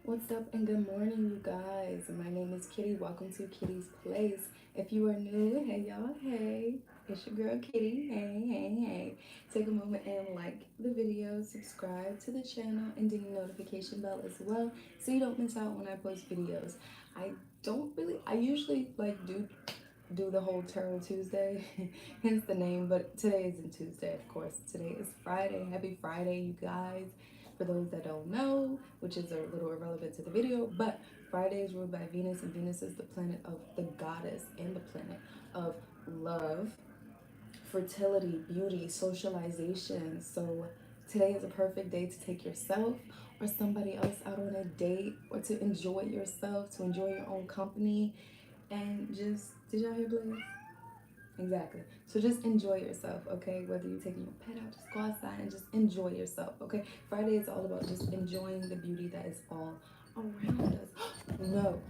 What's up and good morning, you guys. My name is Kitty. Welcome to Kitty's Place. If you are new, hey y'all, hey. It's your girl Kitty. Hey, hey, hey. Take a moment and like the video, subscribe to the channel, and ding the notification bell as well so you don't miss out when I post videos. I usually do the whole Turtle Tuesday, hence the name, but today isn't Tuesday, of course. Today is Friday. Happy Friday, you guys. For those that don't know, which is a little irrelevant to the video, but Friday is ruled by Venus, and Venus is the planet of the goddess and the planet of love, fertility, beauty, socialization. So today is a perfect day to take yourself or somebody else out on a date, or to enjoy yourself, to enjoy your own company, and just, did y'all hear Blaze? Exactly. So just enjoy yourself, okay? Whether you're taking your pet out, just go outside and just enjoy yourself, okay? Friday is all about just enjoying the beauty that is all around us. No.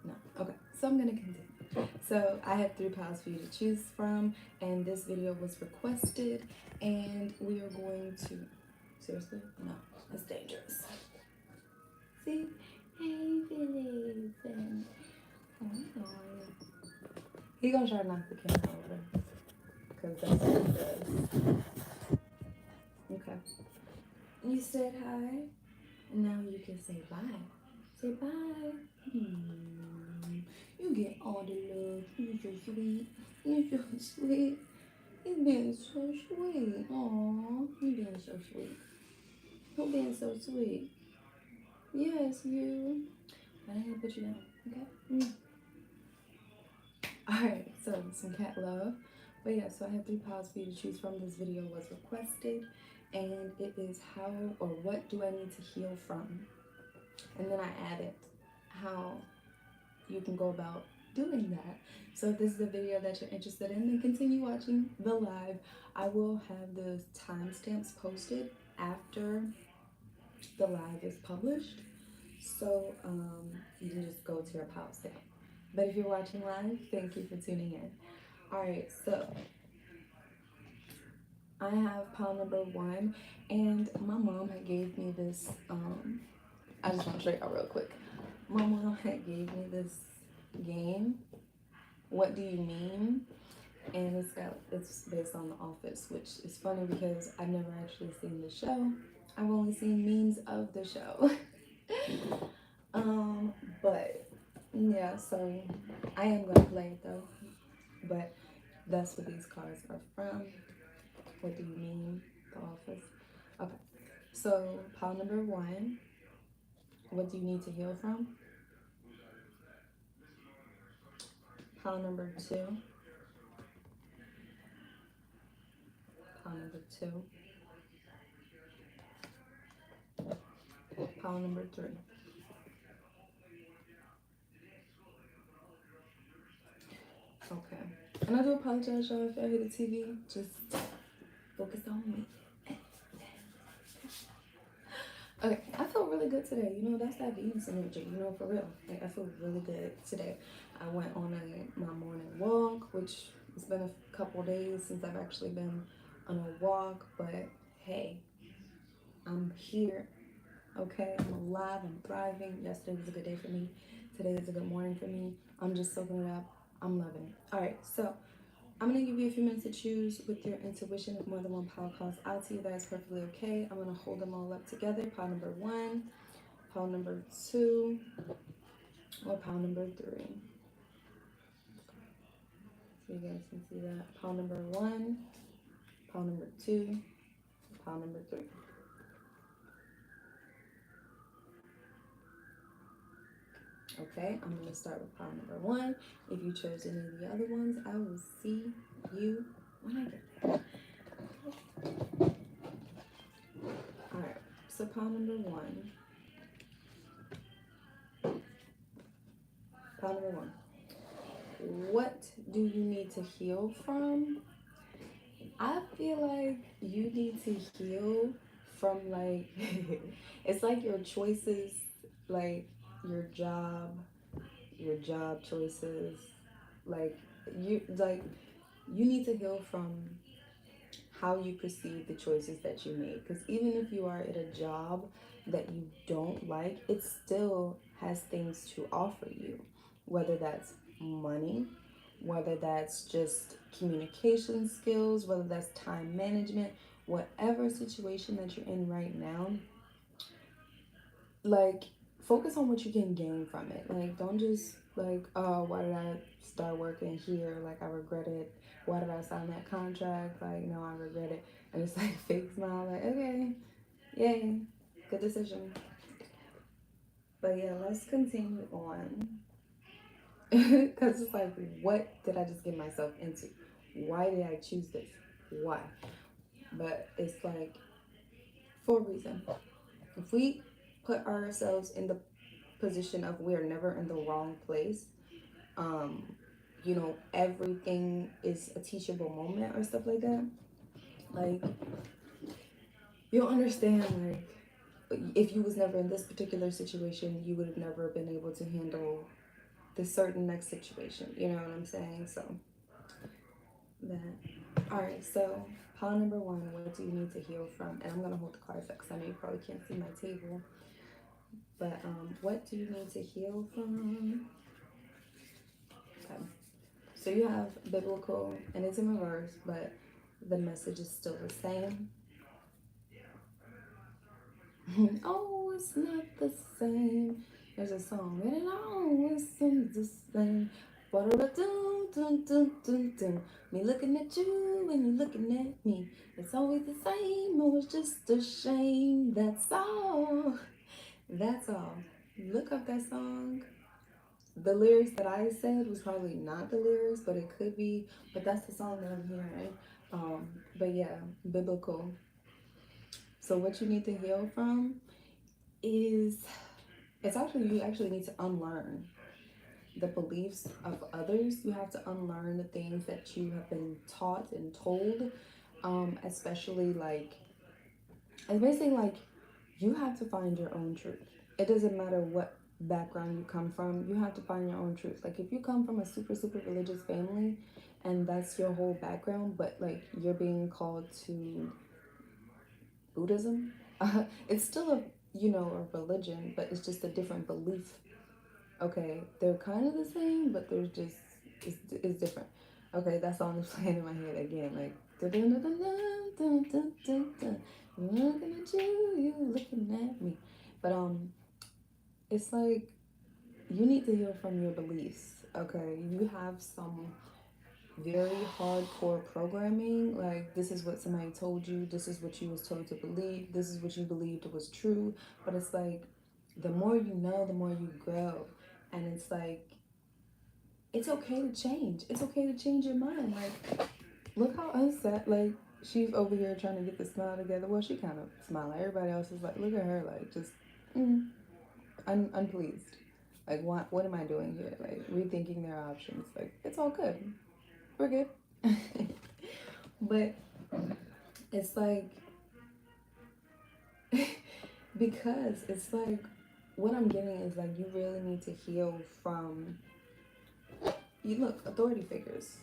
No. Okay. So I'm gonna continue. So I have 3 piles for you to choose from, and this video was requested, and we are going to. Seriously? No. That's dangerous. See? Hey, Phillies. Oh, he gonna try to knock the camera over, because that's what he does. Okay. You said hi. Now you can say bye. Say bye. You get all the love. You're so sweet. You're so sweet. You're being so sweet. Aww. You're being so sweet. You're being so sweet. Yes, you. I ain't gonna put you down. Okay? Alright, so some cat love. But yeah, so I have 3 piles for you to choose from. This video was requested, and it is how or what do I need to heal from? And then I added how you can go about doing that. So if this is the video that you're interested in, then continue watching the live. I will have the timestamps posted after the live is published. So you can just go to your piles there. But if you're watching live, thank you for tuning in. Alright, so I have pile number 1, and my mom had gave me this, I just want to show y'all real quick. My mom had gave me this game, What Do You Mean? And it's based on The Office, which is funny because I've never actually seen the show. I've only seen memes of the show. But yeah, so I am gonna play it though. But that's what these cards are from. What do you mean? The Office. Okay. So pile number 1. What do you need to heal from? Pile number 2. Pile number 2. Pile number 3. Okay. And I do apologize, y'all, if I hear the TV. Just focus on me. Okay, I feel really good today. You know, that's that Venus energy, you know, for real. Like, I feel really good today. I went on my morning walk, which it's been a couple days since I've actually been on a walk, but hey, I'm here, okay? I'm alive, I'm thriving. Yesterday was a good day for me. Today is a good morning for me. I'm just soaking it up. I'm loving it. All right, so I'm going to give you a few minutes to choose with your intuition. If more than one pile calls out to you, that is perfectly okay. I'm going to hold them all up together. Pile number 1, pile number 2, or pile number 3. So you guys can see that. Pile number 1, pile number 2, pile number 3. Okay, I'm going to start with pile number 1. If you chose any of the other ones, I will see you when I get there. Alright, so pile number 1. Pile number 1. What do you need to heal from? I feel like you need to heal from, like, it's like your choices, like your job choices, like you need to heal from how you perceive the choices that you made. Because even if you are at a job that you don't like, it still has things to offer you, whether that's money, whether that's just communication skills, whether that's time management, whatever situation that you're in right now, like focus on what you can gain from it. Like don't just like, oh, why did I start working here? Like I regret it. Why did I sign that contract? Like no, I regret it. And it's like fake smile, like okay, yay, good decision. But yeah, let's continue on. Because it's like, what did I just get myself into? Why did I choose this? Why? But it's like for a reason. If we put ourselves in the position of we are never in the wrong place, um, everything is a teachable moment or stuff like that. Like you'll understand, like if you was never in this particular situation, you would have never been able to handle the certain next situation. You know what I'm saying? So that. All right. So pile number one. What do you need to heal from? And I'm gonna hold the cards up because I know you probably can't see my table. But what do you need to heal from? Okay. So you have biblical, and it's in reverse, but the message is still the same. Oh, it's not the same. There's a song, and it always seems the same. What do do do do do do? Me looking at you and you looking at me. It's always the same. Oh, it's just a shame. That's all. That's all. Look up that song. The lyrics that I said was probably not the lyrics, but it could be. But that's the song that I'm hearing. But yeah, biblical. So what you need to heal from is you actually need to unlearn the beliefs of others. You have to unlearn the things that you have been taught and told. Especially like it's basically like you have to find your own truth. It doesn't matter what background you come from, you have to find your own truth. Like if you come from a super religious family and that's your whole background, but like you're being called to Buddhism, it's still a religion, but it's just a different belief. Okay, they're kind of the same, but there's just it's different. Okay, that song is playing in my head again, like dun, dun, dun, dun, dun, dun, dun, dun. Looking at you, you looking at me. But it's like you need to heal from your beliefs. Okay, you have some very hardcore programming. Like this is what somebody told you. This is what you was told to believe. This is what you believed was true. But it's like the more you know, the more you grow, and it's like it's okay to change. It's okay to change your mind. Like look how unset. Like she's over here trying to get the smile together. Well, she kind of smiling. Everybody else is like, look at her. Like just mm, unpleased. Like what am I doing here? Like rethinking their options. Like it's all good. We're good. But it's like because it's like what I'm getting is like you really need to heal from you look authority figures.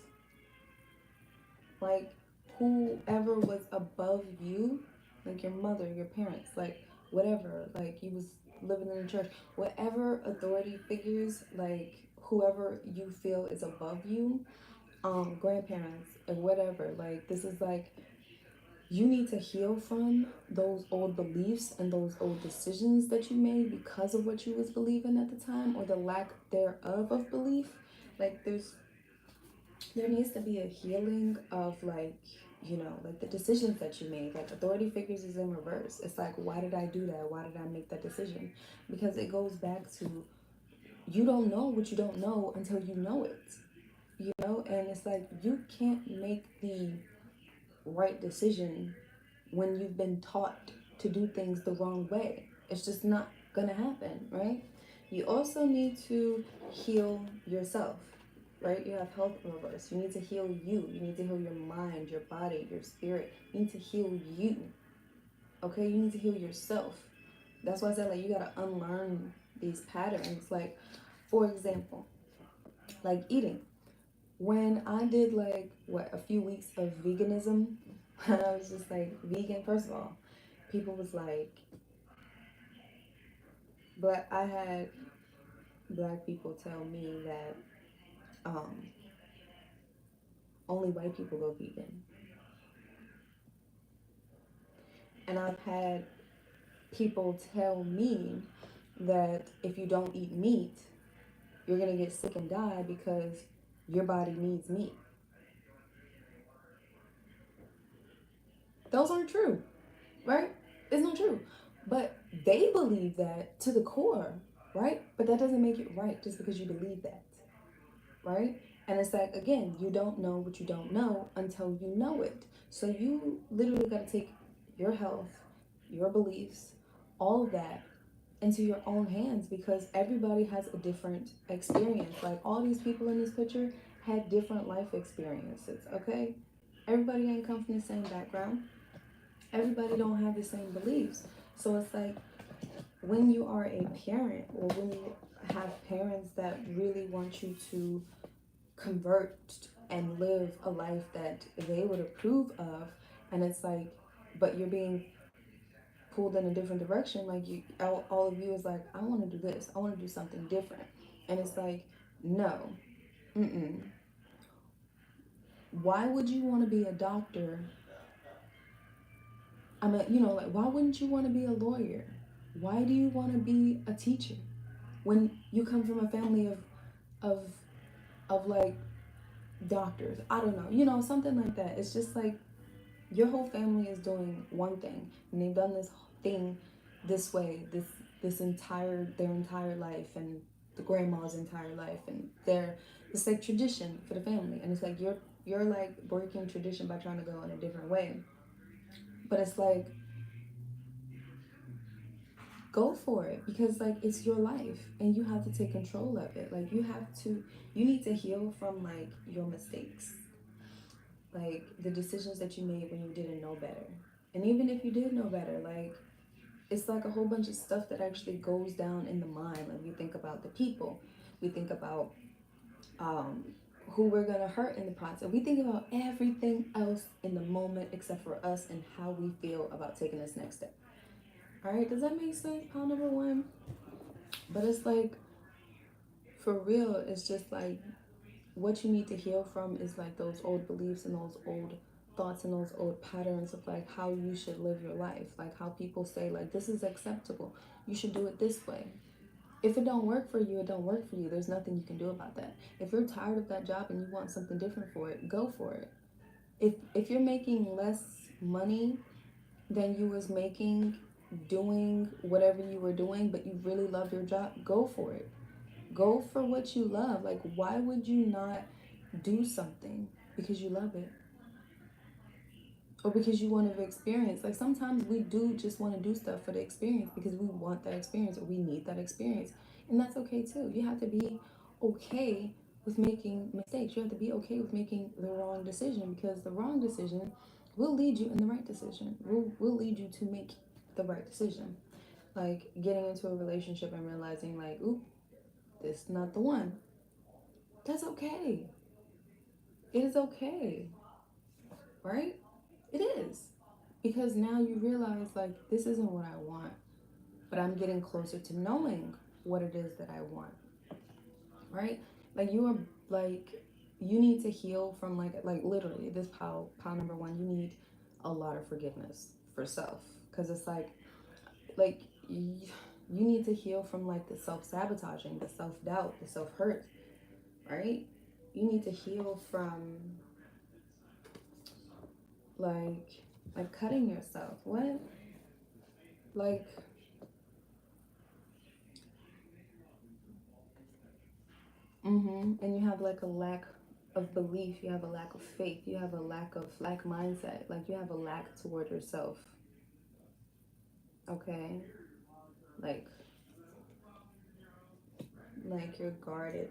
Like whoever was above you, like your mother, your parents, like whatever, like you was living in the church, whatever authority figures, like whoever you feel is above you, grandparents or whatever, like this is like you need to heal from those old beliefs and those old decisions that you made because of what you was believing at the time or the lack thereof of belief. Like there needs to be a healing of like the decisions that you made. Like authority figures is in reverse. It's like, why did I do that? Why did I make that decision? Because it goes back to you don't know what you don't know until you know it. And it's like you can't make the right decision when you've been taught to do things the wrong way. It's just not gonna happen, right? You also need to heal yourself, right? You have health in reverse. You need to heal you. You need to heal your mind, your body, your spirit. You need to heal you, okay? You need to heal yourself. That's why I said, like, you gotta unlearn these patterns. Like, for example, like eating. When I did, like, a few weeks of veganism, I was just like, vegan, first of all, people was like, but I had black people tell me that um, only white people go vegan. And I've had people tell me that if you don't eat meat, you're going to get sick and die because your body needs meat. Those aren't true, right? It's not true. But they believe that to the core, right? But that doesn't make it right just because you believe that, right? And it's like, again, you don't know what you don't know until you know it. So you literally got to take your health, your beliefs, all of that into your own hands because everybody has a different experience. Like all these people in this picture had different life experiences, okay? Everybody ain't come from the same background. Everybody don't have the same beliefs. So it's like when you are a parent or when you have parents that really want you to convert and live a life that they would approve of, and it's like, but you're being pulled in a different direction, like you all of you is like, I want to do this, I want to do something different, and it's like, no, mm-mm. Why would you want to be a doctor? I mean, like, why wouldn't you want to be a lawyer? Why do you want to be a teacher when you come from a family of of like doctors? I don't know, something like that. It's just like your whole family is doing one thing and they've done this thing this way, their entire life, and the grandma's entire life, and it's like tradition for the family, and it's like you're like breaking tradition by trying to go in a different way. But it's like, go for it because like it's your life and you have to take control of it. Like you need to heal from like your mistakes, like the decisions that you made when you didn't know better. And even if you did know better, like it's like a whole bunch of stuff that actually goes down in the mind. Like we think about the people, we think about um, who we're gonna hurt in the process. We think about everything else in the moment except for us and how we feel about taking this next step. All right, does that make sense? Pile number one. But it's like for real, it's just like what you need to heal from is like those old beliefs and those old thoughts and those old patterns of like how you should live your life, like how people say like this is acceptable, you should do it this way. If it don't work for you, it don't work for you. There's nothing you can do about that. If you're tired of that job and you want something different for it, go for it. If you're making less money than you was making doing whatever you were doing, but you really love your job, go for it. Go for what you love. Like, why would you not do something because you love it or because you want to experience? Like, sometimes we do just want to do stuff for the experience because we want that experience or we need that experience. And that's okay too. You have to be okay with making mistakes. You have to be okay with making the wrong decision because the wrong decision will lead you in the right decision, will lead you to make the right decision. Like, getting into a relationship and realizing, like, oop, this is not the one. That's okay. It is okay, right? It is. Because now you realize, like, this isn't what I want, but I'm getting closer to knowing what it is that I want, right? Like, you need to heal from, like literally, this pile number one, you need a lot of forgiveness for self. Because it's like, you need to heal from, like, the self sabotaging, the self doubt, the self hurt, right? You need to heal from like cutting yourself. What? Like, and you have like a lack of belief, you have a lack of faith, you have a lack of like mindset, like you have a lack toward yourself. Okay? Like you're guarded,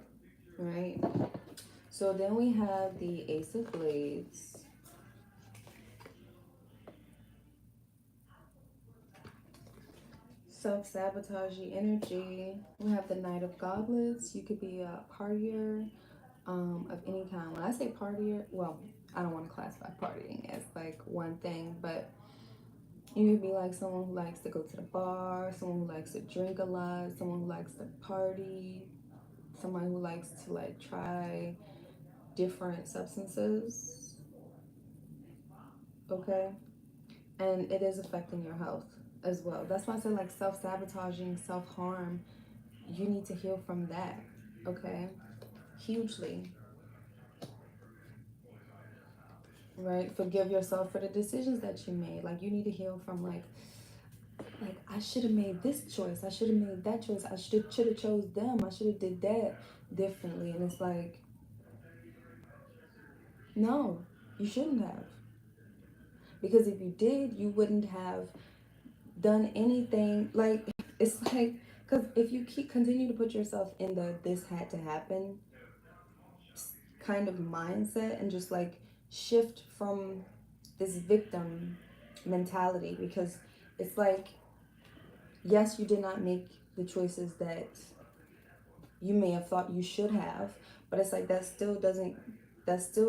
right? So then we have the Ace of Blades. Self-sabotaging energy. We have the Knight of Goblets. You could be a partier, of any kind. When I say partier, well, I don't want to classify partying as like one thing, but you could be like someone who likes to go to the bar, someone who likes to drink a lot, someone who likes to party, someone who likes to like try different substances, okay? And it is affecting your health as well. That's why I said like self-sabotaging, self-harm, you need to heal from that, okay? Hugely, right? Forgive yourself for the decisions that you made. Like you need to heal from like I should have made this choice. I should have made that choice. I should have chose them. I should have did that differently. And it's like, no, you shouldn't have. Because if you did, you wouldn't have done anything. Like it's like because if you keep continue to put yourself in the this had to happen kind of mindset and just like shift from this victim mentality, because it's like, yes, you did not make the choices that you may have thought you should have, but it's like that still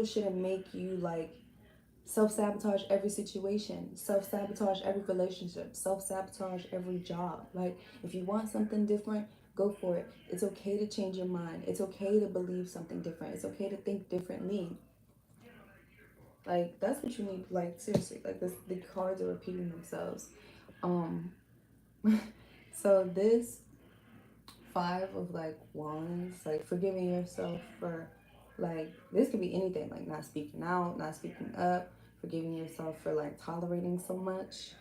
shouldn't make you like self-sabotage every situation, self-sabotage every relationship, self-sabotage every job. Like if you want something different, go for it. It's okay to change your mind. It's okay to believe something different. It's okay to think differently. Like that's what you need. Like seriously, like this, the cards are repeating themselves. um so this five of like wands, like forgiving yourself for like this could be anything, like not speaking out, not speaking up, forgiving yourself for like tolerating so much.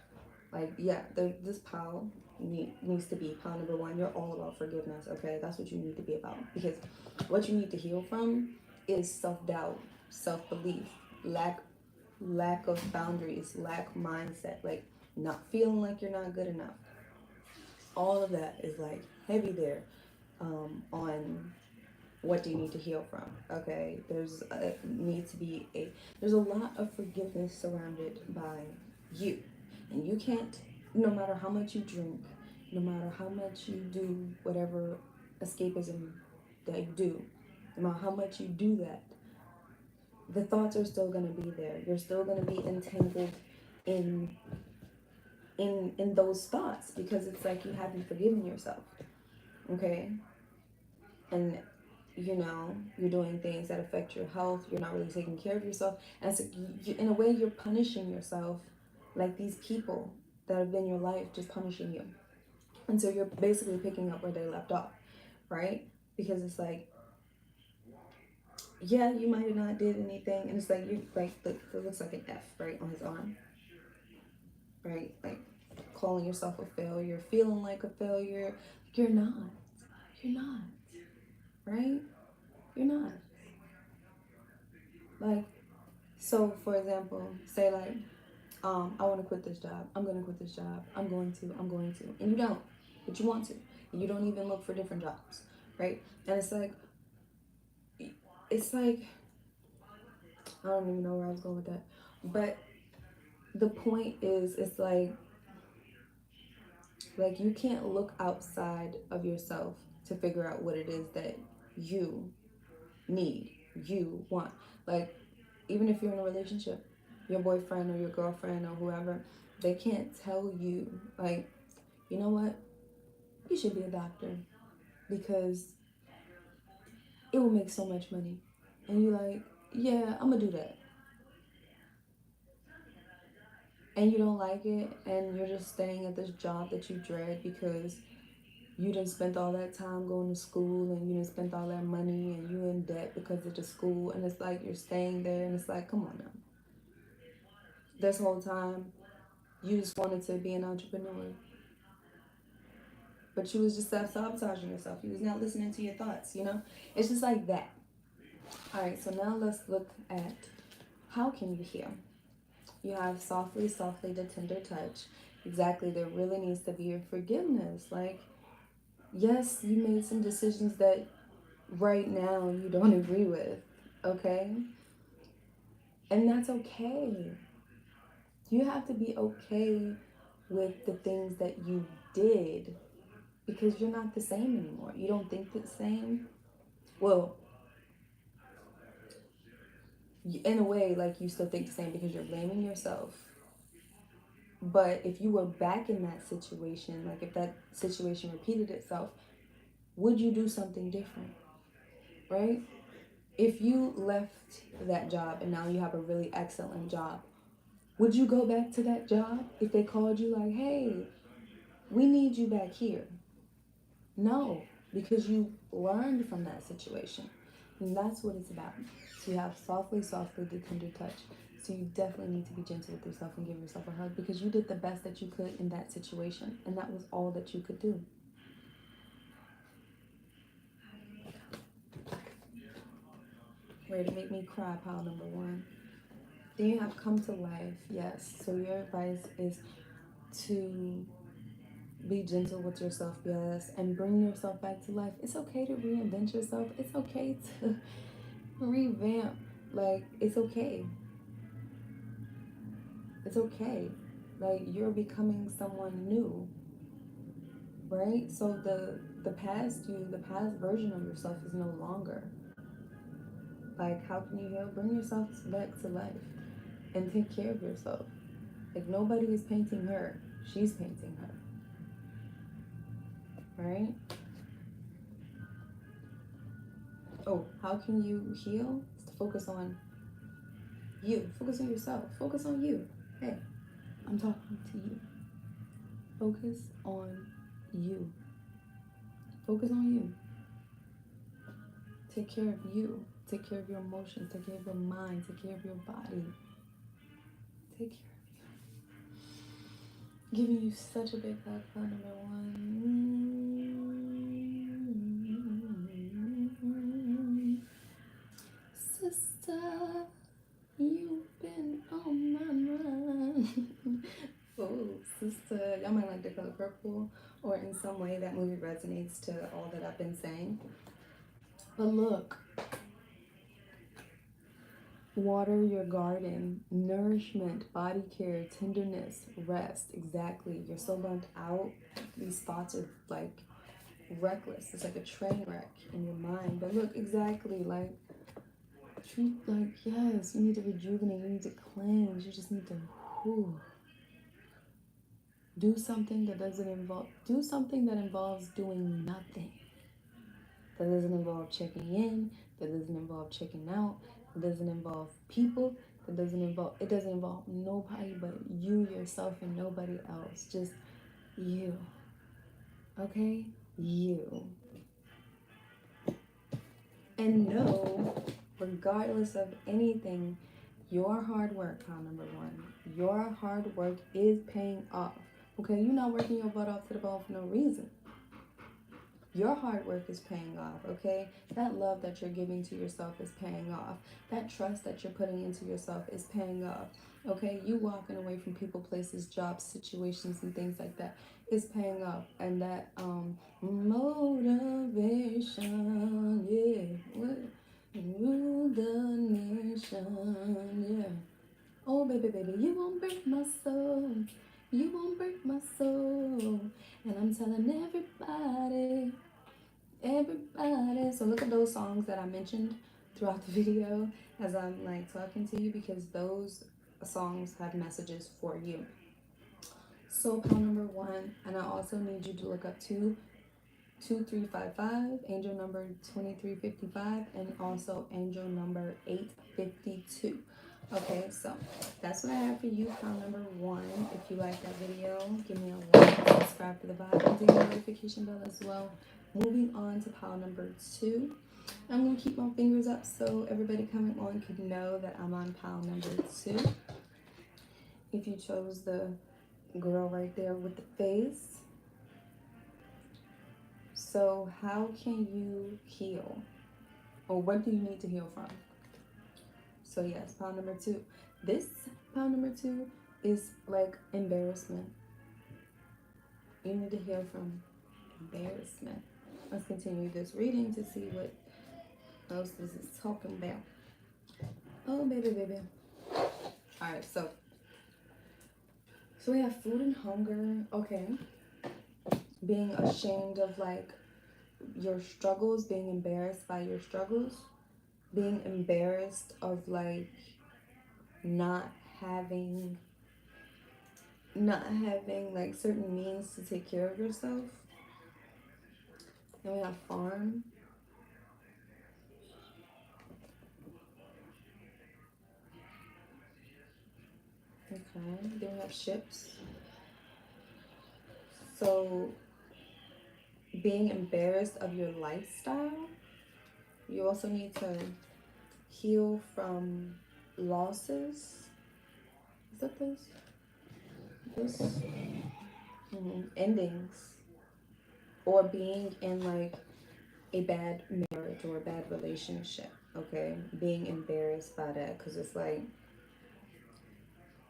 Like yeah, this pile needs to be pile number one. You're all about forgiveness, okay? That's what you need to be about, because what you need to heal from is self-doubt, self-belief, lack of boundaries, lack mindset, like not feeling like you're not good enough. All of that is like heavy there, on what do you need to heal from. Okay, there's a lot of forgiveness surrounded by you, and you can't, no matter how much you drink, no matter how much you do whatever escapism that you do, no matter how much you do that, the thoughts are still going to be there. You're still going to be entangled in in those thoughts, because it's like you haven't forgiven yourself, okay? And you're doing things that affect your health. You're not really taking care of yourself, and so in a way you're punishing yourself, like these people that have been your life just punishing you. And so you're basically picking up where they left off, right? Because it's like, yeah, you might have not did anything, and it's like you like it looks like an F right on his arm, right? Like calling yourself a failure, feeling like a failure. You're not. You're not, right? You're not. Like, so for example, say like, I want to quit this job. I'm going to quit this job. I'm going to. And you don't, but you want to. And you don't even look for different jobs, right? And it's like, I don't even know where I was going with that. But the point is, it's like you can't look outside of yourself to figure out what it is that you need, you want. Like, even if you're in a relationship, your boyfriend or your girlfriend or whoever, they can't tell you, like, you know what, you should be a doctor because it will make so much money. And you're like, yeah, I'm gonna do that. And you don't like it, and you're just staying at this job that you dread because you done spent all that time going to school, and you done spent all that money, and you in debt because of the school, and it's like you're staying there, and it's like, come on now. This whole time, you just wanted to be an entrepreneur, but you was just self-sabotaging yourself. You was not listening to your thoughts. It's just like that. All right, so now let's look at how can you heal. You have softly, softly, the tender touch. Exactly, there really needs to be a forgiveness. Like, yes, you made some decisions that right now you don't agree with, okay? And that's okay. You have to be okay with the things that you did, because you're not the same anymore. You don't think the same. Well, in a way, like, you still think the same because you're blaming yourself. But if you were back in that situation, like if that situation repeated itself, would you do something different? Right? If you left that job and now you have a really excellent job, would you go back to that job if they called you like, hey, we need you back here? No, because you learned from that situation. And that's what it's about. So you have softly, softly, the tender touch. So you definitely need to be gentle with yourself and give yourself a hug because you did the best that you could in that situation. And that was all that you could do. Ready to make me cry, pile number one. Then you have come to life. Yes. So your advice is to be gentle with yourself, yes, and bring yourself back to life. It's okay to reinvent yourself. It's okay to revamp. Like, it's okay. It's okay. Like, you're becoming someone new, right? So the past you, the past version of yourself is no longer. Like, how can you heal? Bring yourself back to life and take care of yourself. Like, nobody is painting her. She's painting her, right? Oh, how can you heal? It's to focus on you. Focus on yourself. Focus on you. Hey, I'm talking to you. Focus on you. Focus on you. Take care of you. Take care of your emotions. Take care of your mind. Take care of your body. Take care of you. Giving you such a big hug, number one. Sister, you've been on my mind. Oh, sister, y'all might like the color purple, or in some way that movie resonates to all that I've been saying. But look, water your garden, nourishment, body care, tenderness, rest. Exactly. You're so burnt out. These thoughts are like reckless. It's like a train wreck in your mind. But look, exactly, like, treat, like, yes, you need to rejuvenate, you need to cleanse, you just need to whew, do something that involves doing nothing. That doesn't involve checking in, that doesn't involve checking out, it doesn't involve people, it doesn't involve nobody but you, yourself, and nobody else. Just you. Okay? You. And know, regardless of anything, your hard work, pile number one, your hard work is paying off. Okay? You're not working your butt off to the bone for no reason. Your hard work is paying off, okay? That love that you're giving to yourself is paying off. That trust that you're putting into yourself is paying off, okay? You walking away from people, places, jobs, situations, and things like that is paying off. And that motivation, yeah, what? Rule the nation, yeah. Oh, baby, baby, you won't break my soul. You won't break my soul. And I'm telling everybody. So look at those songs that I mentioned throughout the video as I'm like talking to you, because those songs have messages for you. So pile number one, and I also need you to look up 2355, angel number 2355, and also angel number 852. Okay, so that's what I have for you, pile number one. If you like that video, give me a like, subscribe to the vibe, and ding the notification bell as well. Moving on to pile number two. I'm gonna keep my fingers up so everybody coming on could know that I'm on pile number two. If you chose the girl right there with the face. So how can you heal? Or what do you need to heal from? So yes, pile number two. This pile number two is like embarrassment. You need to heal from embarrassment. Let's continue this reading to see what else this is talking about. Oh, baby, baby. All right, so we have food and hunger. Okay. Being ashamed of like your struggles, being embarrassed by your struggles. being embarrassed of like not having not having like certain means to take care of yourself. Then we have farm. Okay. Then we have ships. So being embarrassed of your lifestyle, you also need to heal from losses. Is that this? This? Endings. Or being in like a bad marriage or a bad relationship. Okay. Being embarrassed by that because it's like,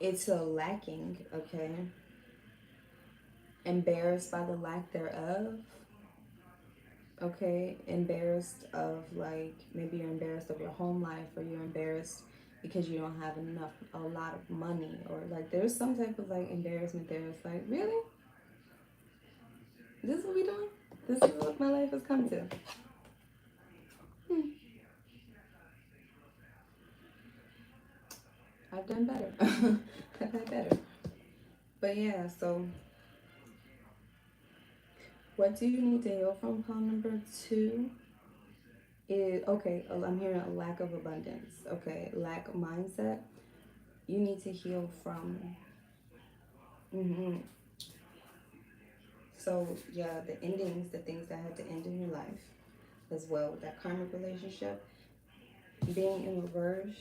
it's a lacking. Okay. Embarrassed by the lack thereof. Okay, embarrassed of like, maybe you're embarrassed of your home life, or you're embarrassed because you don't have enough, a lot of money, or like there's some type of like embarrassment there. It's like, really, this is what we doing? This is what my life has come to. hmm. I've done better. I've had better. But yeah, so what do you need to heal from? Pile number 2 is, okay, I'm hearing a lack of abundance. Okay, lack of mindset. You need to heal from. So yeah, the endings, the things that had to end in your life as well, that karmic relationship, being in reverse,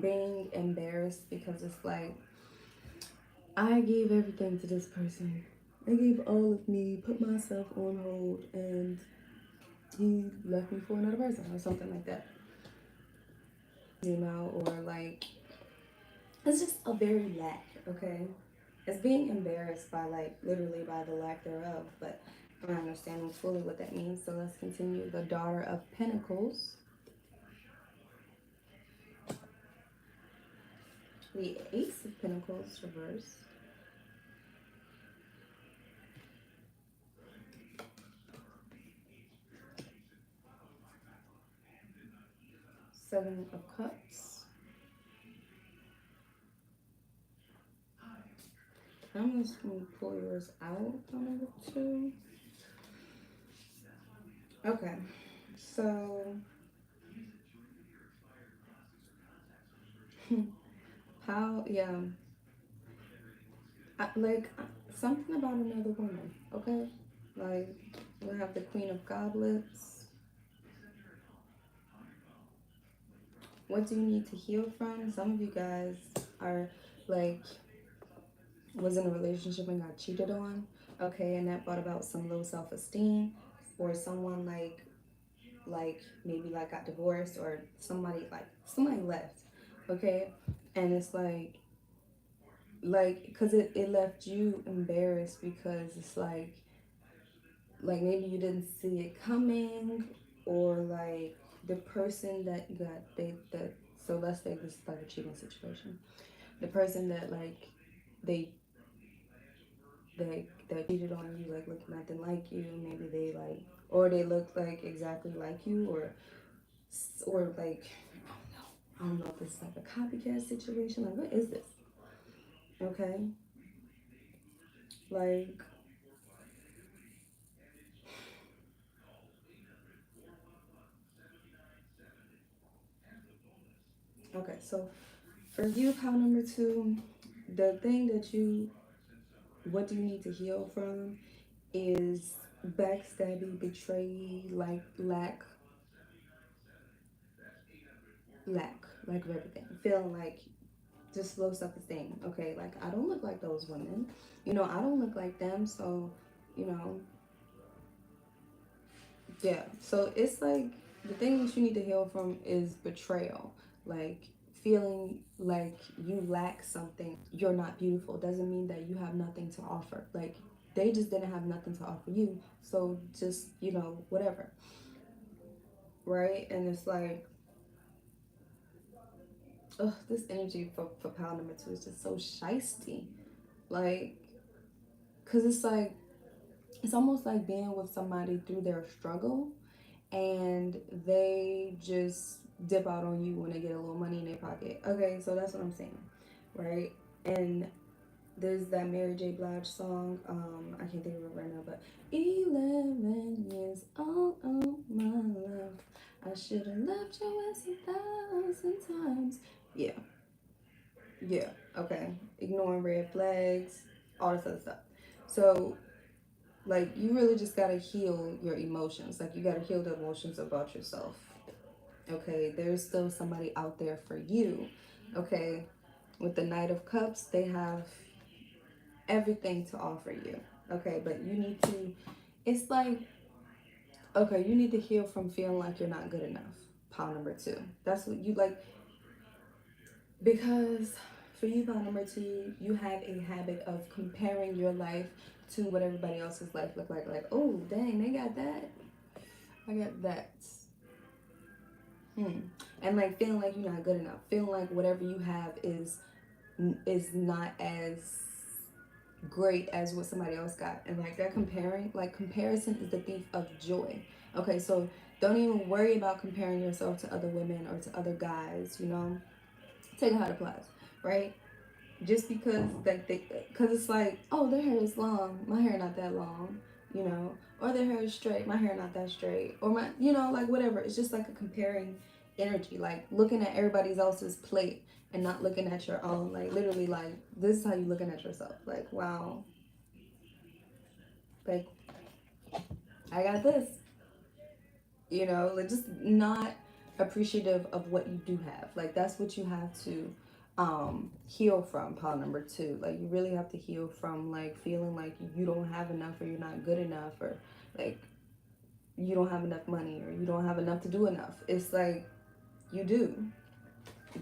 being embarrassed because it's like, I gave everything to this person. I gave all of me, put myself on hold, and he left me for another person or something like that. You know, or like, it's just a very lack, okay? It's being embarrassed by like literally by the lack thereof, but I'm not understanding fully what that means. So let's continue. The Daughter of Pentacles, the Ace of Pentacles reverse, Seven of Cups. I'm just gonna pull yours out on number 2. Okay, so how? Yeah, like something about another woman. Okay, like we have the Queen of Goblets. What do you need to heal from? Some of you guys are like, was in a relationship and got cheated on, okay, and that brought about some low self-esteem, or someone like maybe like got divorced, or somebody left, okay, and it's like because it left you embarrassed because it's like maybe you didn't see it coming, or like the person that got that so let's say this is like a cheating situation. The person that like they that cheated on you like look nothing like you, maybe they like, or they look like exactly like you, or like, I don't know if it's like a copycat situation, like what is this? Okay, like, okay, so for you, pile number 2, the thing that you, what do you need to heal from is backstabbing, betrayal, like lack of everything, feeling like just low self-esteem. Okay, like I don't look like those women, I don't look like them, so you know yeah, so it's like the thing that you need to heal from is betrayal, like feeling like you lack something. You're not beautiful doesn't mean that you have nothing to offer. Like they just didn't have nothing to offer you, so just whatever, right? And it's like, ugh, this energy for pile number 2 is just so shisty, like, because it's like, it's almost like being with somebody through their struggle, and they just dip out on you when they get a little money in their pocket. Okay, so that's what I'm saying, right? And there's that Mary J. Blige song. I can't think of it right now, but 11 years all of my life, I should have left your ass 1,000 times. Yeah, yeah, okay. Ignoring red flags, all this other stuff. So, like, you really just gotta heal your emotions. Like, you gotta heal the emotions about yourself. Okay, there's still somebody out there for you. Okay, with the Knight of Cups, they have everything to offer you. Okay, but you need to, it's like, okay, you need to heal from feeling like you're not good enough. Pile number two. That's what you like, because for you, pile number two, you have a habit of comparing your life to what everybody else's life look like. Like, oh, dang, they got that. I got that. And like feeling like you're not good enough. Feeling like whatever you have is not as great as what somebody else got. And like that comparing, like comparison is the thief of joy. Okay, so don't even worry about comparing yourself to other women or to other guys, you know. Take it how it applies, right? Just because that they, because it's like, oh, their hair is long, my hair not that long, you know, or their hair is straight, my hair not that straight, or my, you know, like whatever. It's just like a comparing energy, like looking at everybody else's plate and not looking at your own. Like literally, like this is how you looking at yourself. Like, wow, like I got this, you know, like just not appreciative of what you do have. Like that's what you have to heal from. Pile number two, like you really have to heal from like feeling like you don't have enough, or you're not good enough, or like you don't have enough money, or you don't have enough to do enough. It's like you do.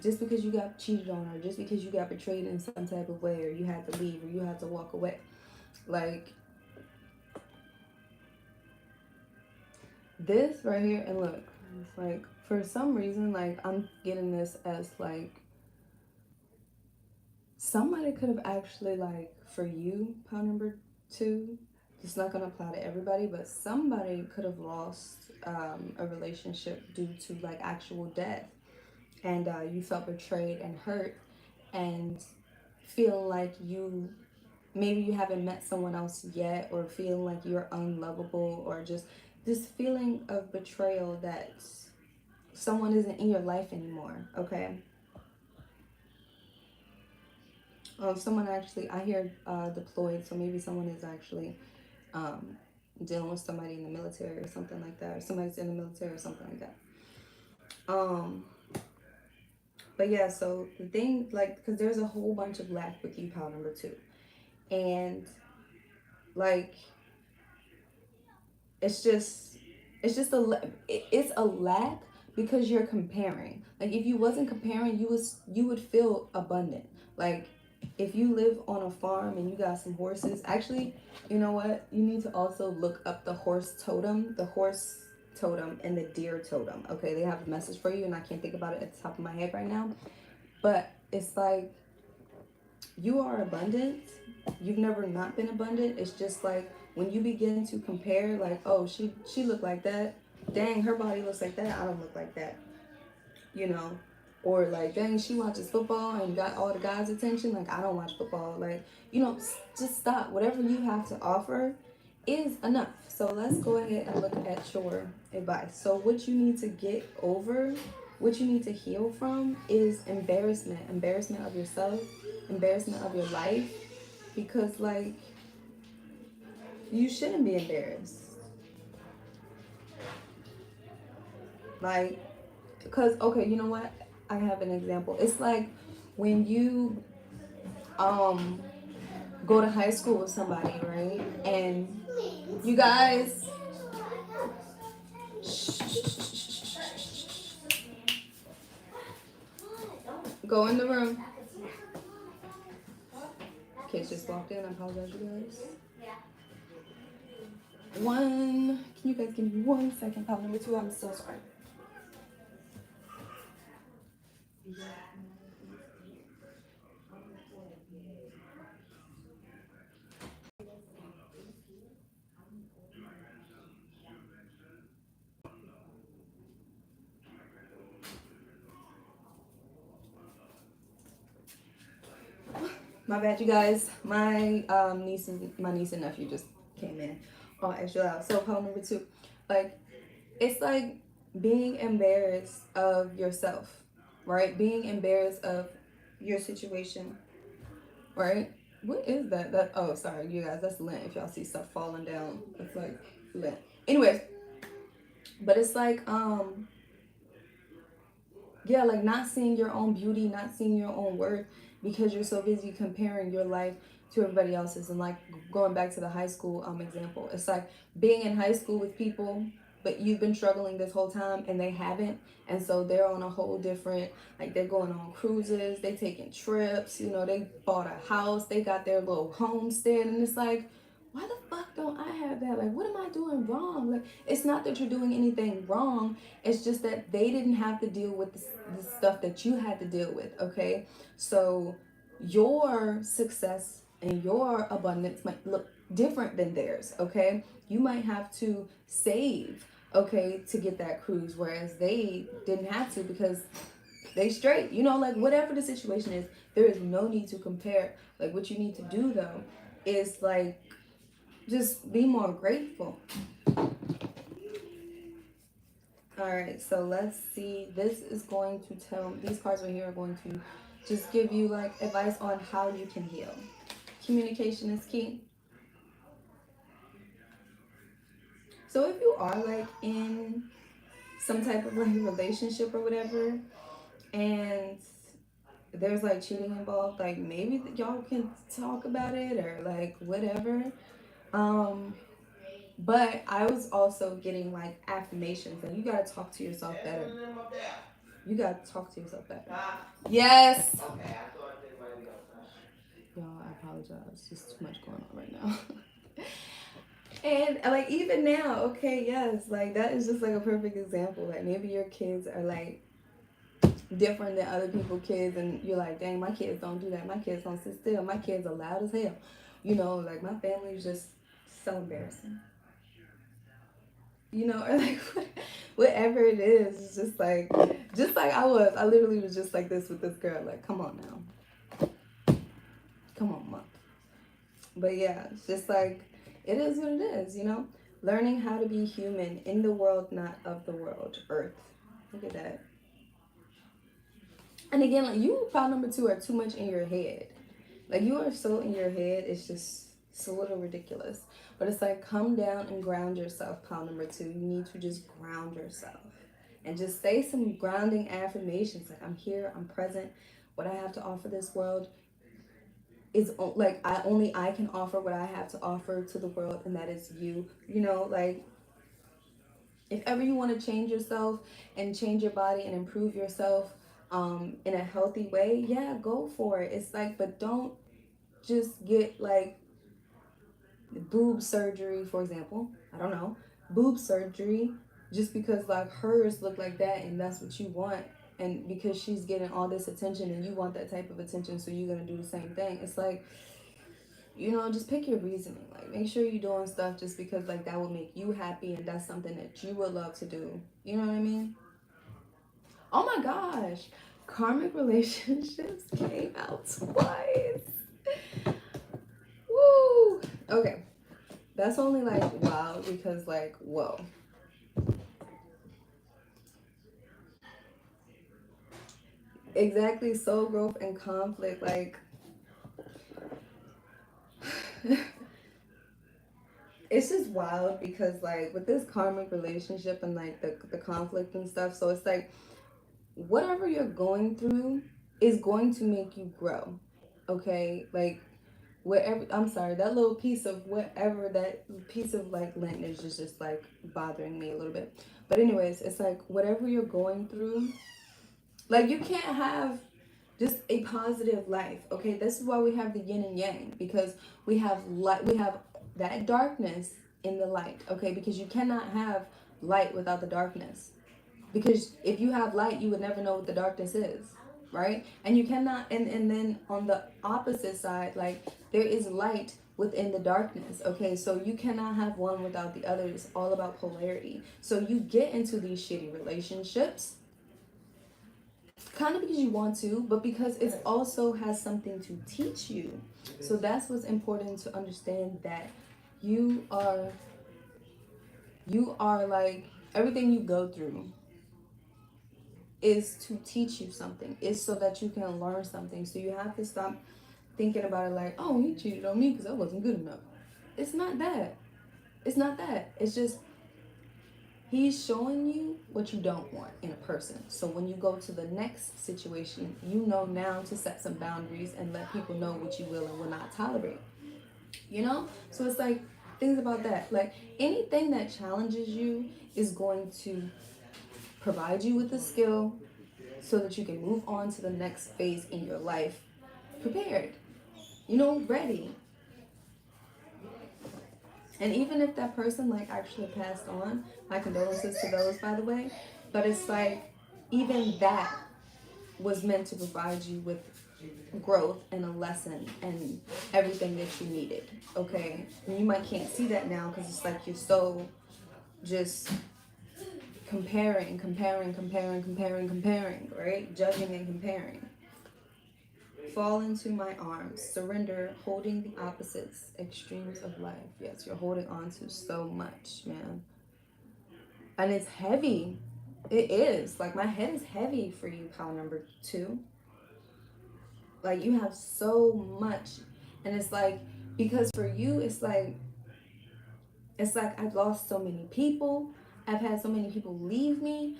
Just because you got cheated on, or just because you got betrayed in some type of way, or you had to leave, or you had to walk away, like this right here. And look, it's like for some reason, like I'm getting this as like somebody could have actually, like, for you, pile number two, it's not going to apply to everybody, but somebody could have lost a relationship due to like actual death, and you felt betrayed and hurt, and feel like you, maybe you haven't met someone else yet, or feeling like you're unlovable, or just this feeling of betrayal that someone isn't in your life anymore. Okay. Someone actually, I hear deployed, so maybe someone is actually um, dealing with somebody in the military or something like that, or somebody's in the military or something like that. Um, but yeah, so the thing, like, because there's a whole bunch of lack with you, pal number two, and like it's just it's a lack because you're comparing. Like if you wasn't comparing, you would feel abundant. Like if you live on a farm and you got some horses, actually, you know what, you need to also look up the horse totem, and the deer totem. Okay, they have a message for you, and I can't think about it at the top of my head right now, but it's like you are abundant. You've never not been abundant. It's just like when you begin to compare, like, oh, she looked like that. Dang, her body looks like that. I don't look like that. You know, or like, dang, she watches football and got all the guys' attention. Like, I don't watch football. Like, you know, just stop. Whatever you have to offer is enough. So let's go ahead and look at your advice. So what you need to get over, what you need to heal from is embarrassment of yourself, embarrassment of your life, because like you shouldn't be embarrassed. Like, because okay, you know what? I have an example. It's like when you um go to high school with somebody, right? And you guys go in the room. Kids just walked in. I apologize, you guys. Can you guys give me 1 second? Pop number two, I'm so sorry. My bad, you guys. My niece and nephew just came in all extra loud. So poem number two, like it's like being embarrassed of yourself, right? Being embarrassed of your situation, right? What is that? That oh, sorry, you guys. That's lint. If y'all see stuff falling down, it's like lint. Anyways, but it's like yeah, like not seeing your own beauty, not seeing your own worth because you're so busy comparing your life to everybody else's. And like going back to the high school example, it's like being in high school with people, but you've been struggling this whole time and they haven't. And so they're on a whole different, like they're going on cruises, they taking trips, you know, they bought a house, they got their little homestead, and it's like, why the fuck don't I have that? Like, what am I doing wrong? Like, it's not that you're doing anything wrong. It's just that they didn't have to deal with the stuff that you had to deal with, okay? So your success and your abundance might look different than theirs, okay? You might have to save, okay, to get that cruise, whereas they didn't have to because they straight. You know, like whatever the situation is, there is no need to compare. Like what you need to do though is like just be more grateful. All right, so let's see. This is going to tell, these cards right here are going to just give you like advice on how you can heal. Communication is key. So if you are like in some type of like relationship or whatever, and there's like cheating involved, like maybe y'all can talk about it or like whatever. Um, but I was also getting like affirmations, and you gotta talk to yourself better. You gotta talk to yourself better. Yes. Okay, I thought they might be outside. Y'all, I apologize. There's too much going on right now. And like even now, okay, yes, like that is just like a perfect example. Like maybe your kids are like different than other people's kids, and you're like, dang, my kids don't do that. My kids don't sit still. My kids are loud as hell. You know, like my family is just so embarrassing. You know, or like whatever it is, it's just like I literally was just like this with this girl. Like, come on now, come on, mom. But yeah, it's just like it is what it is. You know, learning how to be human in the world, not of the world. Earth. Look at that. And again, like you, file number two, are too much in your head. Like you are so in your head, it's a little ridiculous. But it's like come down and ground yourself, pile number two. You need to just ground yourself. And just say some grounding affirmations like I'm here, I'm present. What I have to offer this world is like I can offer what I have to offer to the world, and that is you. You know, like if ever you want to change yourself and change your body and improve yourself in a healthy way, yeah, go for it. It's like, but don't just get like boob surgery, for example. I don't know, boob surgery, just because like hers look like that and that's what you want, and because she's getting all this attention and you want that type of attention, so you're gonna do the same thing. It's like, you know, just pick your reasoning. Like make sure you're doing stuff just because like that will make you happy and that's something that you would love to do. You know what I mean? Oh my gosh, karmic relationships came out twice. Woo. Okay, that's only like wow because like whoa. Exactly, soul growth and conflict. Like it's just wild because like with this karmic relationship and like the conflict and stuff, so it's like whatever you're going through is going to make you grow. Okay? Like whatever, I'm sorry, that little piece of whatever, that piece of like lint is just like bothering me a little bit. But anyways, it's like whatever you're going through, like you can't have just a positive life. Okay, this is why we have the yin and yang, because we have light, we have that darkness in the light. Okay, because you cannot have light without the darkness, because if you have light you would never know what the darkness is, right? And you cannot, and then on the opposite side, like there is light within the darkness. Okay, so you cannot have one without the other. It's all about polarity. So you get into these shitty relationships kind of because you want to, but because it also has something to teach you. So that's what's important to understand, that you are like, everything you go through is to teach you something. It's so that you can learn something. So you have to stop thinking about it like, oh, he cheated on me because I wasn't good enough. It's not that. It's not that. It's just he's showing you what you don't want in a person. So when you go to the next situation, you know now to set some boundaries and let people know what you will and will not tolerate. You know? So it's like things about that. Like anything that challenges you is going to provide you with a skill so that you can move on to the next phase in your life prepared, ready. And even if that person like actually passed on, my condolences to those, by the way, but it's like even that was meant to provide you with growth and a lesson and everything that you needed. Okay, and you might can't see that now because it's like you're so just comparing, right? Judging and comparing. Fall into my arms, surrender, holding the opposites, extremes of life. Yes, you're holding on to so much, man. And it's heavy. It is. Like, my head is heavy for you, pile number 2. Like, you have so much. And it's like, because for you, it's like I've lost so many people. I've had so many people leave me.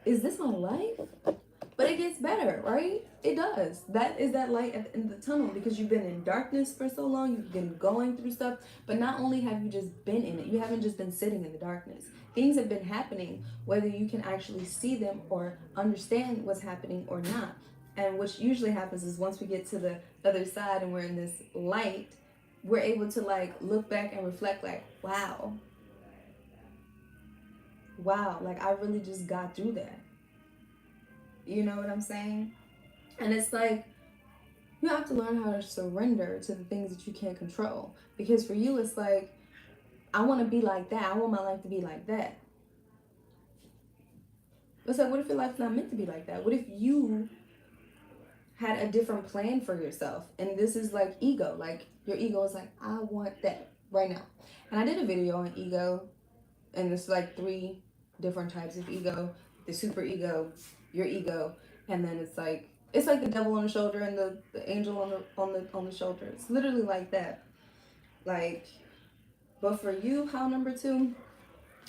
Is this my life? But it gets better, right? It does. That is that light at the end of the tunnel, because you've been in darkness for so long. You've been going through stuff. But not only have you just been in it, you haven't just been sitting in the darkness. Things have been happening, whether you can actually see them or understand what's happening or not. And what usually happens is once we get to the other side and we're in this light, we're able to like look back and reflect like, wow, like I really just got through that. You know what I'm saying? And it's like, you have to learn how to surrender to the things that you can't control. Because for you, it's like, I want to be like that. I want my life to be like that. It's like, what if your life's not meant to be like that? What if you had a different plan for yourself? And this is like ego. Like, your ego is like, I want that right now. And I did a video on ego, and it's like 3 different types of ego: the super ego, your ego, and then it's like the devil on the shoulder and the angel on the shoulder. It's literally like that. Like, but for you, how number 2,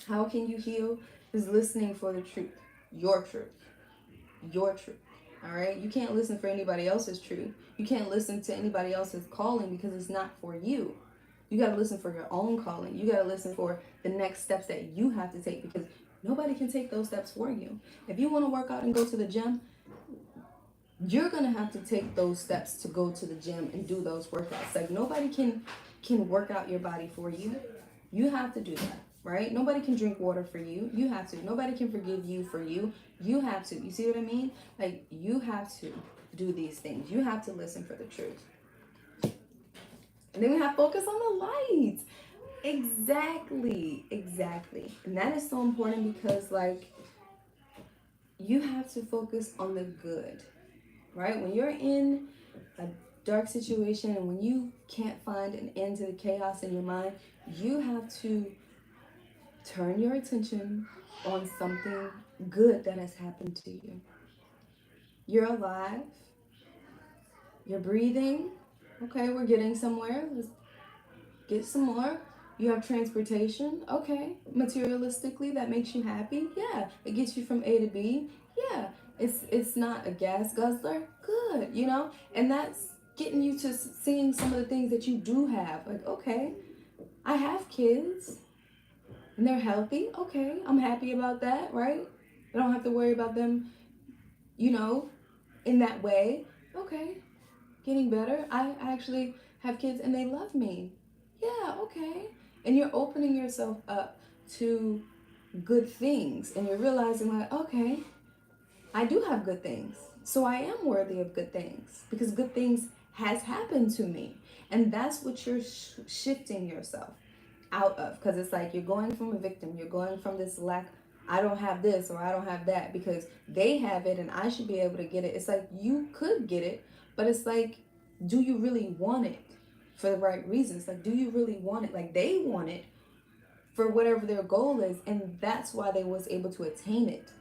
how can you heal? Is listening for the truth, your truth, your truth. All right, you can't listen for anybody else's truth. You can't listen to anybody else's calling because it's not for you. You got to listen for your own calling. You got to listen for the next steps that you have to take, because nobody can take those steps for you. If you want to work out and go to the gym, you're going to have to take those steps to go to the gym and do those workouts. Like, nobody can work out your body for you. You have to do that, right? Nobody can drink water for you. You have to. Nobody can forgive you for you. You have to. You see what I mean? Like, you have to do these things. You have to listen for the truth. And then we have focus on the light. Exactly. And that is so important, because like, you have to focus on the good, right? When you're in a dark situation and when you can't find an end to the chaos in your mind, you have to turn your attention on something good that has happened to you. You're alive. You're breathing. Okay, we're getting somewhere. Let's get some more. You have transportation. Okay, materialistically, that makes you happy. Yeah, it gets you from A to B. Yeah, it's not a gas guzzler. Good, and that's getting you to seeing some of the things that you do have. Like, okay, I have kids and they're healthy. Okay, I'm happy about that, right? I don't have to worry about them, in that way. Okay, getting better. I actually have kids and they love me. Yeah, okay. And you're opening yourself up to good things, and you're realizing like, okay, I do have good things. So I am worthy of good things, because good things has happened to me. And that's what you're shifting yourself out of, because it's like you're going from a victim, you're going from this lack I don't have this or I don't have that because they have it and I should be able to get it. It's like you could get it, but it's like, do you really want it for the right reasons? Like, do you really want it? Like, they want it for whatever their goal is, and that's why they was able to attain it.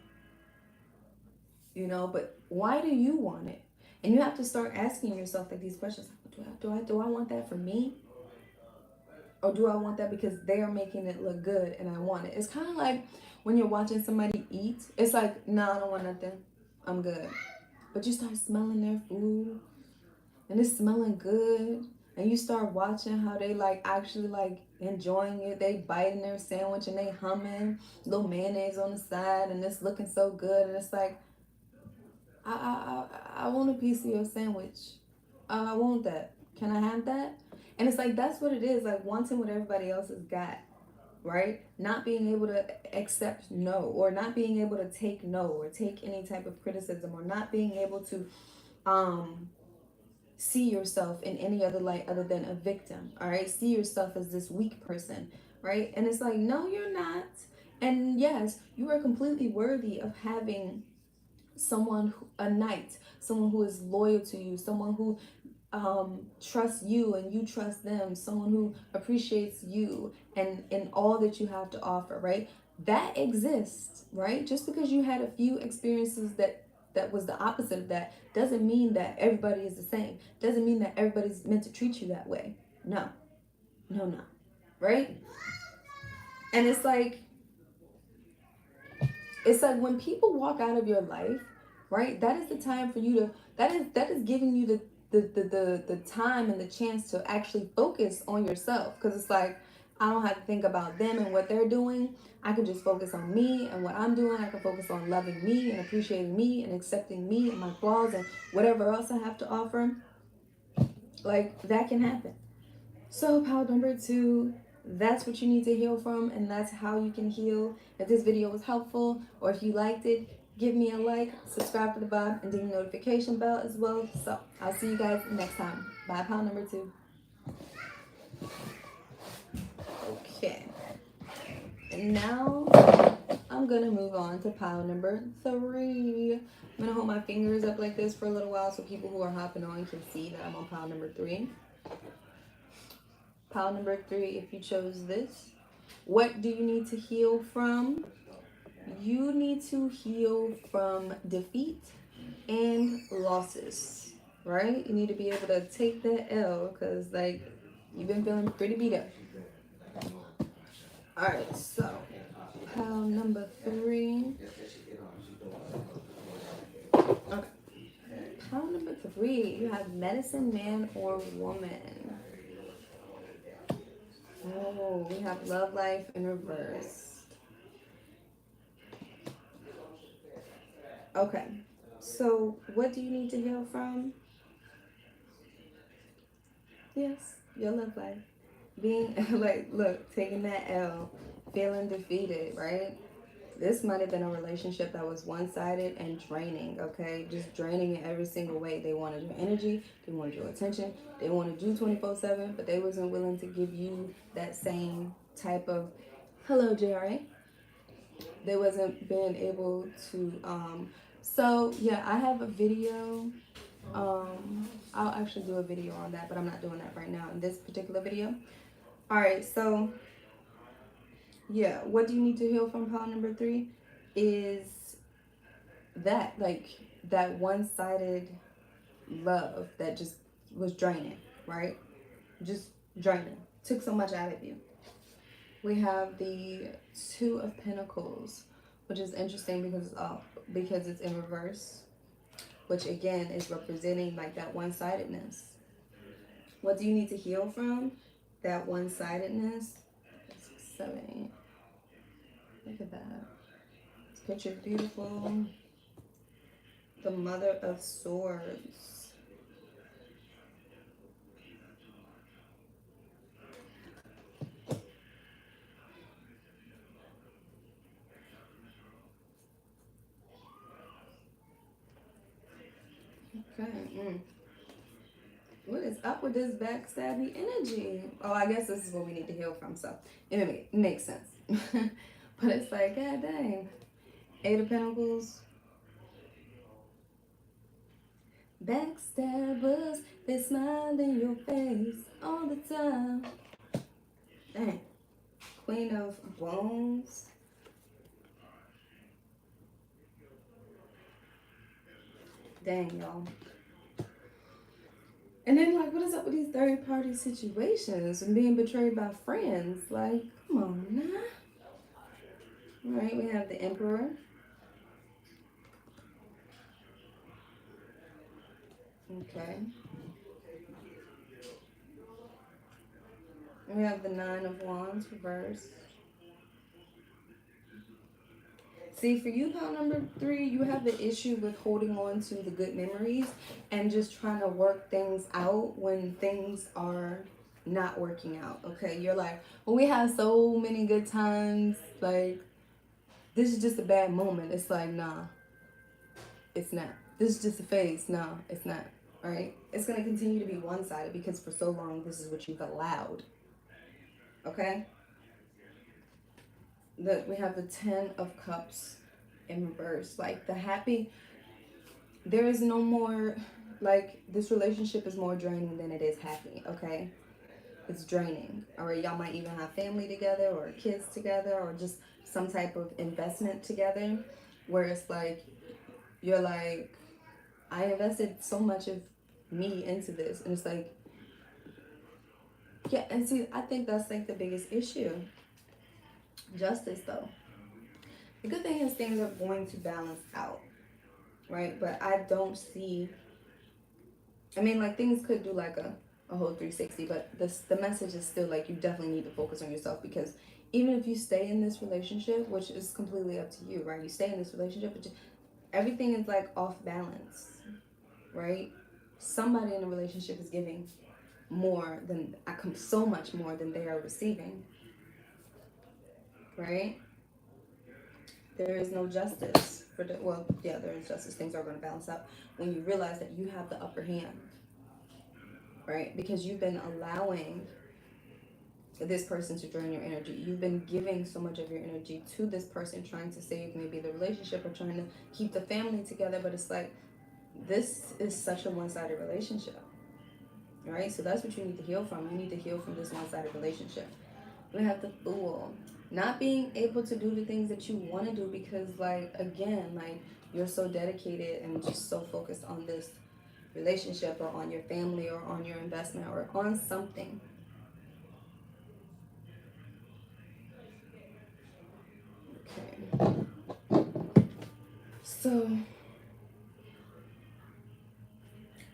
You know, but why do you want it? And you have to start asking yourself like these questions: like, do I want that for me, or do I want that because they are making it look good and I want it? It's kind of like when you're watching somebody eat. It's like, no, I don't want nothing. I'm good. But you start smelling their food and it's smelling good. And you start watching how they like actually like enjoying it. They biting their sandwich and they humming, little mayonnaise on the side, and it's looking so good. And it's like, I want a piece of your sandwich. I want that. Can I have that? And it's like that's what it is, like wanting what everybody else has got, right? Not being able to accept no, or not being able to take no, or take any type of criticism, or not being able to um see yourself in any other light other than a victim. All right, see yourself as this weak person, right? And it's like, no, you're not. And yes, you are completely worthy of having someone, a knight, someone who is loyal to you, someone who trusts you and you trust them, someone who appreciates you and all that you have to offer, right? That exists, right? Just because you had a few experiences that was the opposite of that doesn't mean that everybody is the same. Doesn't mean that everybody's meant to treat you that way. No, no, right? And it's like when people walk out of your life, right? That is the time for you to, that is giving you the time and the chance to actually focus on yourself, because it's like, I don't have to think about them and what they're doing. I can just focus on me and what I'm doing. I can focus on loving me and appreciating me and accepting me and my flaws and whatever else I have to offer. Like, that can happen. So, pile number two, that's what you need to heal from, and that's how you can heal. If this video was helpful, or if you liked it, give me a like, subscribe to the bottom, and ding the notification bell as well. So, I'll see you guys next time. Bye, pile number two. Okay. And now, I'm gonna move on to pile number three. I'm gonna hold my fingers up like this for a little while so people who are hopping on can see that I'm on pile number three. Pile number three, if you chose this, what do you need to heal from? You need to heal from defeat and losses, right? You need to be able to take that L because, like, you've been feeling pretty beat up. All right, so pile number three. Okay. Pile number three, you have medicine man or woman. Oh, we have love life in reverse. Okay, so what do you need to heal from? Yes, your love life. Being like, look, taking that L, feeling defeated, right? This might have been a relationship that was one-sided and draining, okay? Just draining in every single way. They wanted your energy, they wanted your attention, they wanted you 24/7, but they wasn't willing to give you that same type of, hello, JRA. They wasn't being able to, so yeah, I have a video. I'll actually do a video on that, but I'm not doing that right now in this particular video. All right, so yeah, what do you need to heal from pile number three is that, like, that one-sided love that just was draining, right? Just draining. Took so much out of you. We have the Two of Pentacles, which is interesting because it's in reverse, which again is representing like that one-sidedness. What do you need to heal from? That one-sidedness. 7. Look at that. This picture's beautiful. The Mother of Swords. Okay. What is up with this backstabby energy? Oh, I guess this is what we need to heal from. So it makes sense. But it's like, god dang. Eight of Pentacles. Backstabbers, they smile in your face all the time. Dang. Queen of Wands. Dang, y'all. And then, like, what is up with these third party situations and being betrayed by friends? Like, come on now. All right, we have the Emperor. Okay. We have the Nine of Wands reversed. See, for you, pile number 3, you have the issue with holding on to the good memories and just trying to work things out when things are not working out. Okay, you're like, well, we had so many good times. Like, this is just a bad moment. It's like, nah, it's not. This is just a phase. No, it's not. All right, it's gonna continue to be one-sided because for so long this is what you've allowed. Okay. We have the Ten of Cups in reverse. Like the happy, there is no more, like this relationship is more draining than it is happy. Okay, it's draining. All right, y'all might even have family together or kids together or just some type of investment together where it's like you're like, I invested so much of me into this, and it's like, yeah. And see, I think that's like the biggest issue. Justice, though. The good thing is things are going to balance out, right? But I don't see, I mean, like things could do like a whole 360, but the message is still like you definitely need to focus on yourself, because even if you stay in this relationship, which is completely up to you, right? You stay in this relationship, but everything is like off balance, right? Somebody in a relationship is giving more than, so much more than they are receiving, right? There is no justice for the, well, yeah, there is justice. Things are going to balance out when you realize that you have the upper hand, right? Because you've been allowing this person to drain your energy. You've been giving so much of your energy to this person, trying to save maybe the relationship or trying to keep the family together. But it's like, this is such a one-sided relationship, right? So that's what you need to heal from. You need to heal from this one-sided relationship. We have the Fool. Not being able to do the things that you want to do because, like, again, like, you're so dedicated and just so focused on this relationship or on your family or on your investment or on something. Okay. So,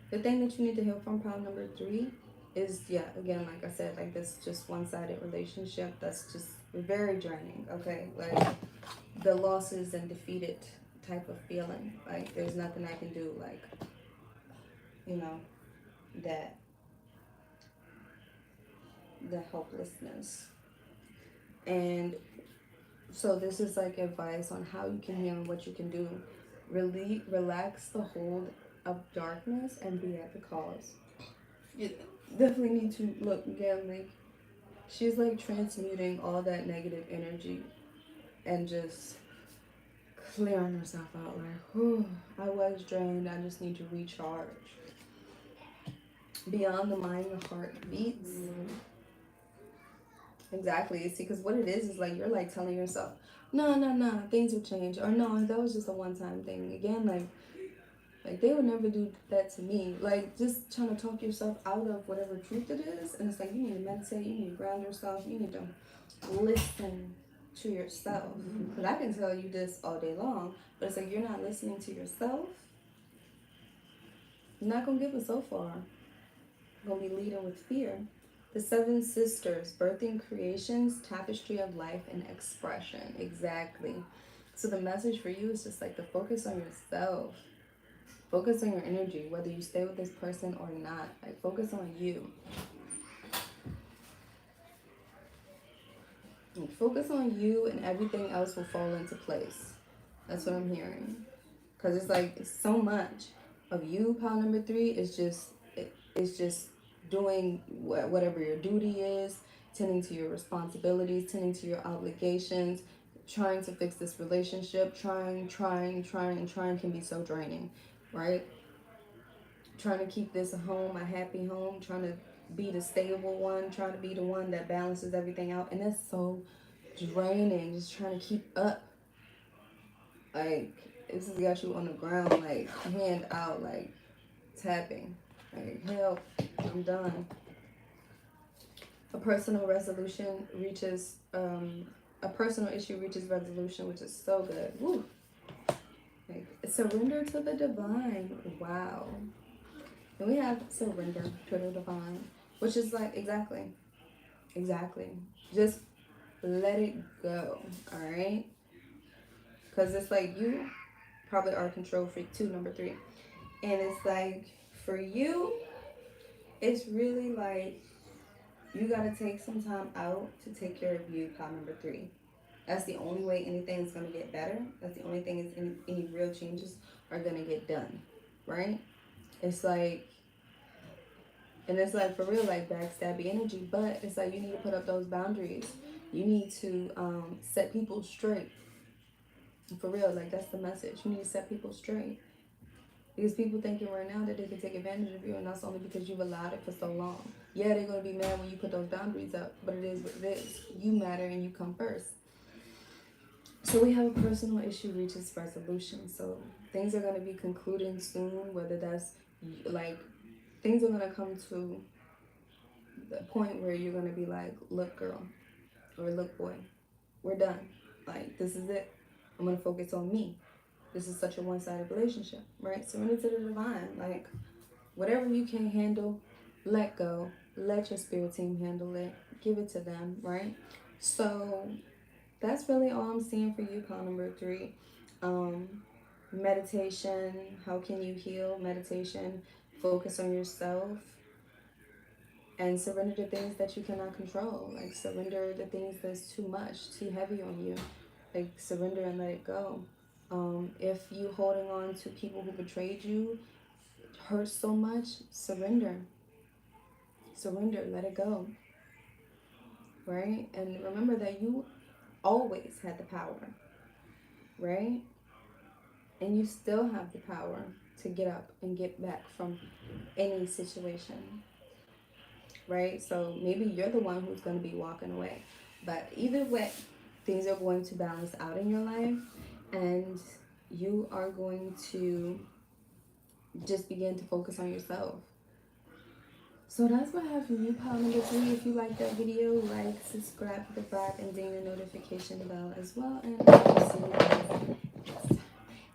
the thing that you need to heal from, pile number 3, is, yeah, again, like I said, like this just one-sided relationship that's just very draining, okay? Like, the losses and defeated type of feeling. Like, there's nothing I can do, like, you know, that the helplessness. And so this is like advice on how you can heal and what you can do. Really relax the hold of darkness and be at the cause. You definitely need to look again, like she's like transmuting all that negative energy and just clearing herself out, like, whew, I was drained, I just need to recharge. Beyond the mind, the heart beats. Exactly. See, because what it is like you're like telling yourself, no, no, no, things will change, or no, that was just a one-time thing. Again, like they would never do that to me. Like just trying to talk yourself out of whatever truth it is, and it's like you need to meditate, you need to ground yourself, you need to listen to yourself. Because I can tell you this all day long, but it's like you're not listening to yourself. You're not gonna get us so far. You're gonna be leading with fear. The Seven Sisters, Birthing Creations, Tapestry of Life and Expression. Exactly. So the message for you is just like to focus on yourself. Focus on your energy, whether you stay with this person or not. Like, focus on you. Like, focus on you and everything else will fall into place. That's what I'm hearing. Because it's like so much of you, pile number 3, is just, it's just doing whatever your duty is, tending to your responsibilities, tending to your obligations, trying to fix this relationship, trying can be so draining, right? Trying to keep this a home, a happy home, trying to be the stable one, trying to be the one that balances everything out. And that's so draining, just trying to keep up. Like, this has got you on the ground, like, hand out, like, tapping. Like, help, I'm done. A personal resolution reaches, a personal issue reaches resolution, which is so good. Woo. Like, surrender to the divine. Wow. And we have surrender to the divine, which is like, exactly. Just let it go, all right? Because it's like you probably are a control freak too, number 3. And it's like, for you, it's really like you got to take some time out to take care of you, pile number 3. That's the only way anything's going to get better. That's the only thing is any real changes are going to get done, right? It's like, and it's like for real, like backstabby energy, but it's like you need to put up those boundaries. You need to set people straight. For real, like that's the message. You need to set people straight. Because people thinking right now that they can take advantage of you, and that's only because you've allowed it for so long. Yeah, they're going to be mad when you put those boundaries up, but it is what it is. You matter and you come first. So we have a personal issue reaches resolution. So things are going to be concluding soon, whether that's like things are going to come to the point where you're going to be like, look, girl, or look, boy, we're done. Like, this is it. I'm going to focus on me. This is such a one-sided relationship, right? Surrender to the divine. Like, whatever you can handle, let go. Let your spirit team handle it. Give it to them, right? So that's really all I'm seeing for you, call number 3. Meditation. How can you heal? Meditation. Focus on yourself. And surrender the things that you cannot control. Like, surrender the things that's too much, too heavy on you. Like, surrender and let it go. If you holding on to people who betrayed you, hurt so much, surrender. Surrender, let it go. Right? And remember that you always had the power. Right? And you still have the power to get up and get back from any situation. Right? So maybe you're the one who's going to be walking away. But either way, things are going to balance out in your life, and you are going to just begin to focus on yourself. So that's what I have for you, pile number 3. If you like that video, like, subscribe to the vibe, and ding the notification bell as well. And I'll see you guys next time.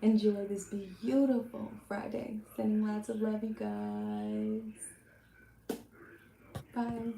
Enjoy this beautiful Friday. Sending lots of love, you guys. Bye.